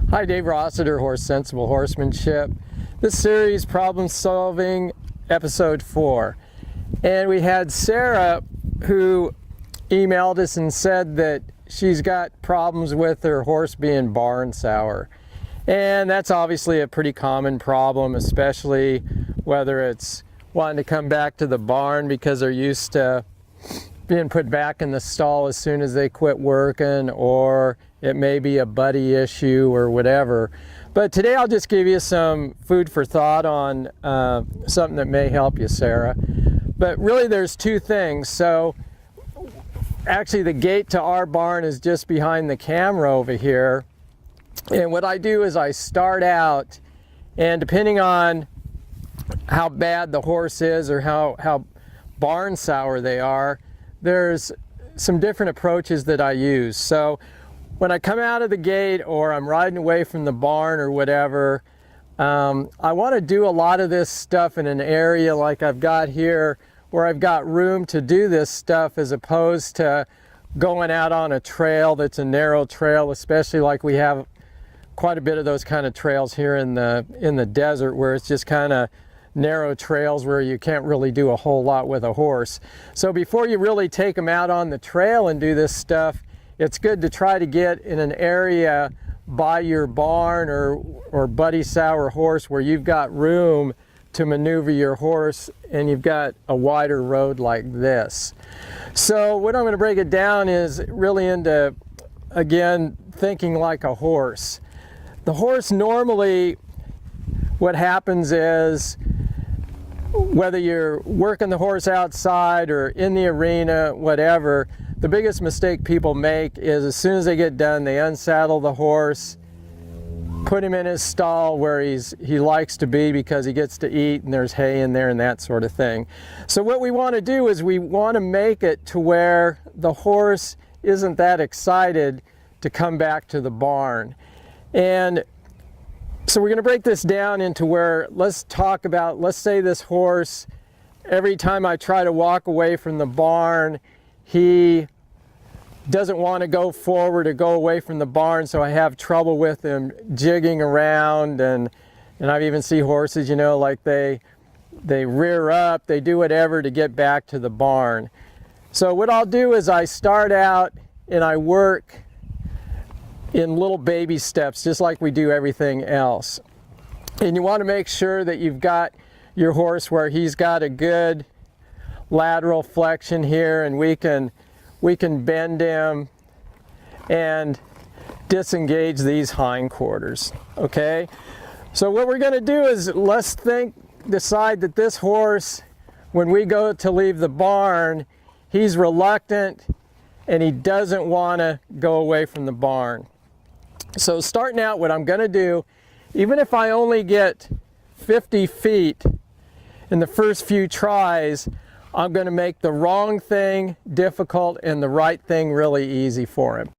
Hi, Dave Rossiter, Horse Sensible Horsemanship. This series, Problem Solving, Episode 4. And we had Sarah who emailed us and said that she's got problems with her horse being barn sour. And that's obviously a pretty common problem, especially whether it's wanting to come back to the barn because they're used to being put back in the stall as soon as they quit working, or it may be a buddy issue or whatever. But today I'll just give you some food for thought on something that may help you, Sarah. But really there's two things. So actually the gate to our barn is just behind the camera over here. And what I do is I start out, and depending on how bad the horse is or how barn sour they are, there's some different approaches that I use. So when I come out of the gate or I'm riding away from the barn or whatever, I want to do a lot of this stuff in an area like I've got here where I've got room to do this stuff, as opposed to going out on a trail that's a narrow trail, especially like we have quite a bit of those kind of trails here in the desert, where it's just kind of narrow trails where you can't really do a whole lot with a horse. So before you really take them out on the trail and do this stuff, it's good to try to get in an area by your barn or buddy sour horse where you've got room to maneuver your horse and you've got a wider road like this. So what I'm going to break it down is really into, again, thinking like a horse. The horse normally, what happens is, whether you're working the horse outside or in the arena, whatever, the biggest mistake people make is as soon as they get done, they unsaddle the horse, put him in his stall where he likes to be because he gets to eat and there's hay in there and that sort of thing. So what we want to do is we want to make it to where the horse isn't that excited to come back to the barn. And so we're going to break this down into where, let's say this horse, every time I try to walk away from the barn, he doesn't want to go forward or go away from the barn, so I have trouble with him jigging around, and I've even seen horses, you know, like they rear up, they do whatever to get back to the barn. So what I'll do is I start out and I work in little baby steps, just like we do everything else. And you want to make sure that you've got your horse where he's got a good lateral flexion here, and we can bend him and disengage these hindquarters. Okay, so what we're going to do is let's decide that this horse, when we go to leave the barn, he's reluctant and he doesn't want to go away from the barn. So starting out, what I'm going to do, even if I only get 50 feet in the first few tries, I'm going to make the wrong thing difficult and the right thing really easy for him.